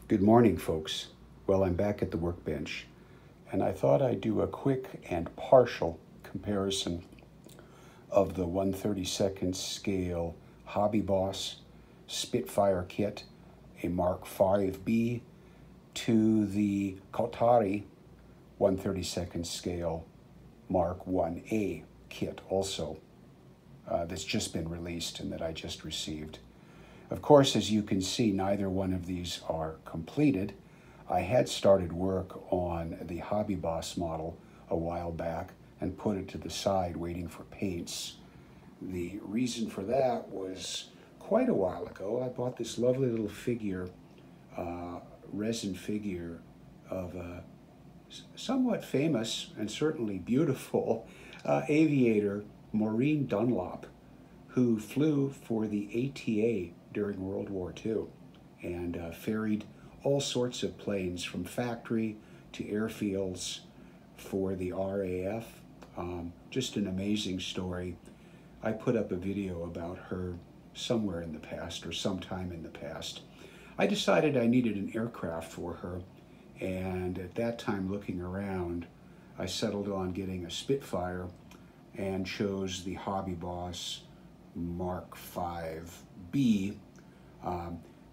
Good morning, folks. Well, I'm back at the workbench, and I thought I'd do a quick and partial comparison of the 1/32nd scale Hobby Boss Spitfire kit, a Mark 5B, to the Kotare 1/32nd scale Mark 1A kit also, that's just been released and that I just received. Of course, as you can see, neither one of these are completed. I had started work on the Hobby Boss model a while back and put it to the side waiting for paints. The reason for that was quite a while ago. I bought this lovely little figure, resin figure of a somewhat famous and certainly beautiful aviator, Maureen Dunlop, who flew for the ATA during World War II and ferried all sorts of planes from factory to airfields for the RAF. Just an amazing story. I put up a video about her somewhere in the past or sometime in the past. I decided I needed an aircraft for her, and at that time, looking around, I settled on getting a Spitfire and chose the Hobby Boss Mark 5B.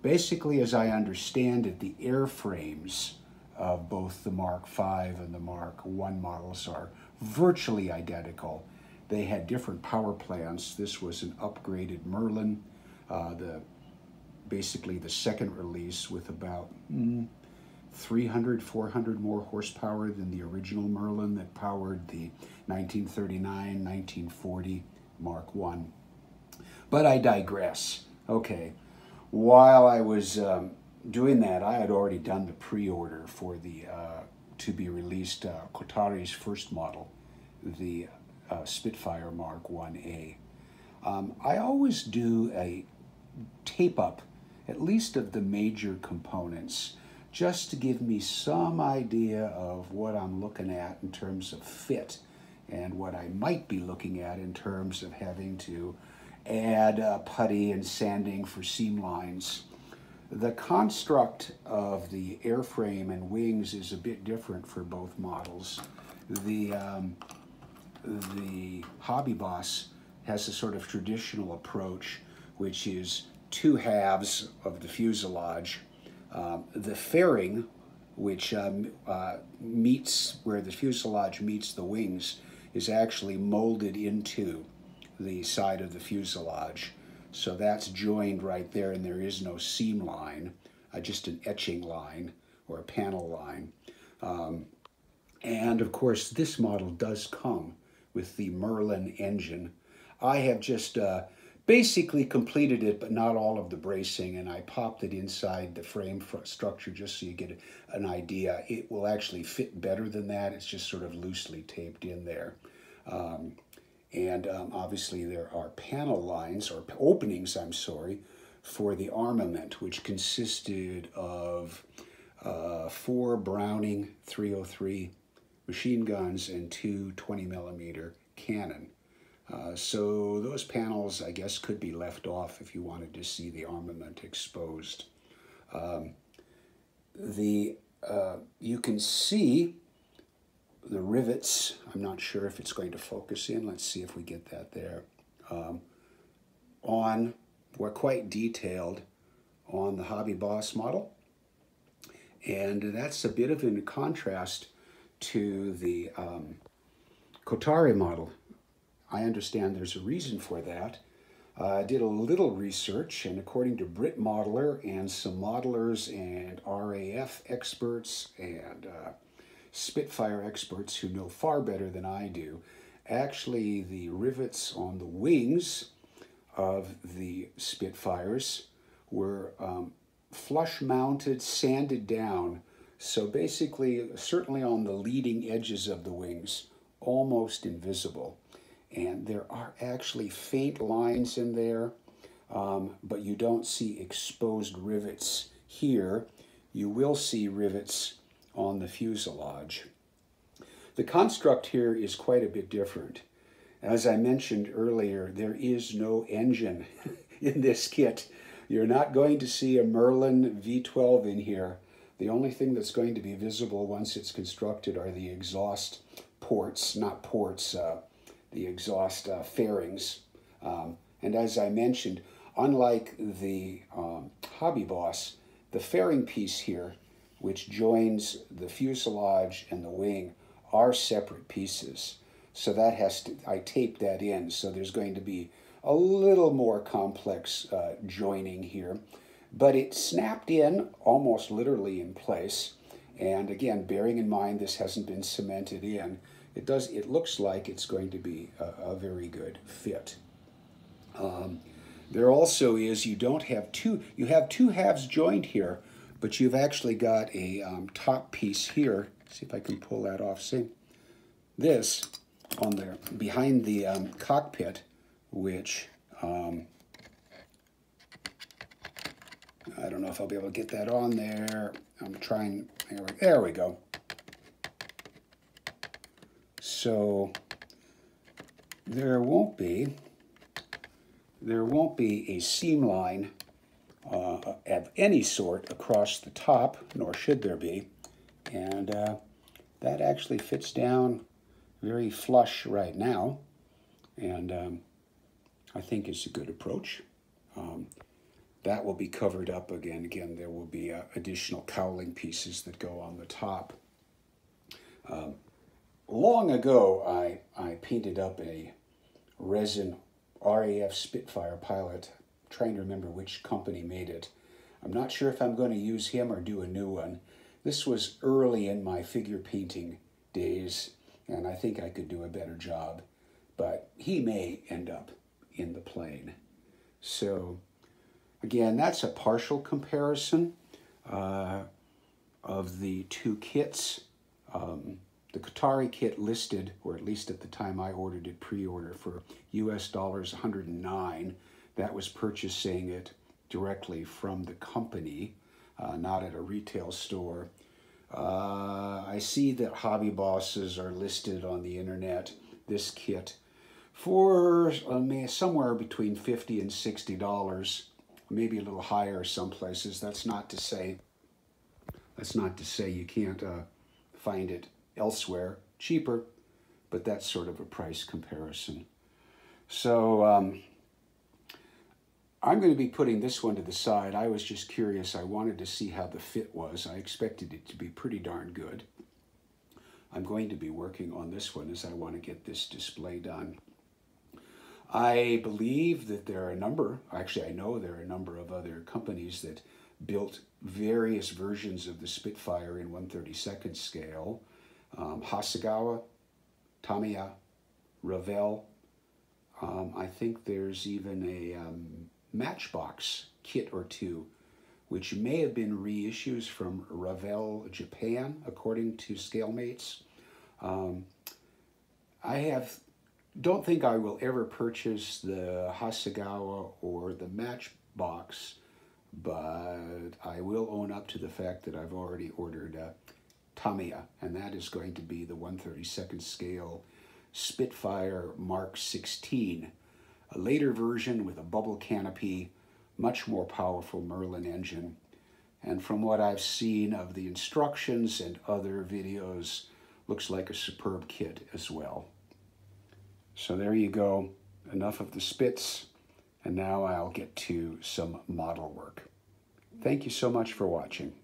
Basically, as I understand it, the airframes of both the Mark 5 and the Mark 1 models are virtually identical. They had different power plants. This was an upgraded Merlin, basically the second release, with about 300, 400 more horsepower than the original Merlin that powered the 1939, 1940 Mark 1. But I digress. Okay, while I was doing that, I had already done the pre-order for the to be released Kotare's first model, the Spitfire Mark 1A. I always do a tape up, at least of the major components, just to give me some idea of what I'm looking at in terms of fit and what I might be looking at in terms of having to add putty and sanding for seam lines. The construct of the airframe and wings is a bit different for both models. The Hobby Boss has a sort of traditional approach, which is two halves of the fuselage. The fairing, which meets where the fuselage meets the wings, is actually molded into the side of the fuselage. So that's joined right there, and there is no seam line, just an etching line or a panel line. And of course, this model does come with the Merlin engine. I have just basically completed it, but not all of the bracing, and I popped it inside the frame structure just so you get an idea. It will actually fit better than that. It's just sort of loosely taped in there. And obviously there are panel lines, or openings, I'm sorry, for the armament, which consisted of 4 Browning 303 machine guns and 2 20mm cannon. So those panels, I guess, could be left off if you wanted to see the armament exposed. You can see the rivets. I'm not sure if it's going to focus in. Let's see if we get that there. We're quite detailed on the Hobby Boss model. And that's a bit of in contrast to the Kotare model. I understand there's a reason for that. I did a little research, and according to Brit Modeler and some modelers and RAF experts and Spitfire experts who know far better than I do, actually the rivets on the wings of the Spitfires were flush mounted, sanded down. So basically, certainly on the leading edges of the wings, almost invisible. And there are actually faint lines in there, but you don't see exposed rivets here. You will see rivets on the fuselage. The construct here is quite a bit different. As I mentioned earlier, there is no engine in this kit. You're not going to see a Merlin V12 in here. The only thing that's going to be visible once it's constructed are the exhaust ports, not ports, the exhaust fairings. And as I mentioned, unlike the Hobby Boss, the fairing piece here, which joins the fuselage and the wing, are separate pieces. So that I taped that in, so there's going to be a little more complex joining here. But it snapped in almost literally in place. And again, bearing in mind this hasn't been cemented in, it looks like it's going to be a very good fit. There also is, you have two halves joined here, but you've actually got a top piece here. See if I can pull that off. See, this on there behind the cockpit, which I don't know if I'll be able to get that on there. I'm trying. There we go. So there won't be a seam line of any sort across the top, nor should there be. And that actually fits down very flush right now, and I think it's a good approach. That will be covered up again. Again, there will be additional cowling pieces that go on the top. Long ago, I painted up a resin RAF Spitfire pilot. I'm trying to remember which company made it. I'm not sure if I'm going to use him or do a new one. This was early in my figure painting days, and I think I could do a better job, but he may end up in the plane. So again, that's a partial comparison of the two kits. The Kotare kit listed, or at least at the time I ordered it pre-order, for US dollars 109. That was purchasing it directly from the company, not at a retail store. I see that Hobby Bosses are listed on the internet, this kit, for somewhere between $50 and $60, maybe a little higher some places. That's not to say you can't find it elsewhere cheaper, but that's sort of a price comparison. So I'm going to be putting this one to the side. I was just curious. I wanted to see how the fit was. I expected it to be pretty darn good. I'm going to be working on this one as I want to get this display done. I believe that there are a number, actually I know there are a number of other companies that built various versions of the Spitfire in 1/32 scale. Hasegawa, Tamiya, Revell. I think there's even a Matchbox kit or two, which may have been reissues from Revell Japan, according to ScaleMates. Don't think I will ever purchase the Hasegawa or the Matchbox, but I will own up to the fact that I've already ordered Tamiya, and that is going to be the 1/32 scale Spitfire Mark 16, a later version with a bubble canopy, much more powerful Merlin engine. And from what I've seen of the instructions and other videos, looks like a superb kit as well. So there you go, enough of the Spits, and now I'll get to some model work. Thank you so much for watching.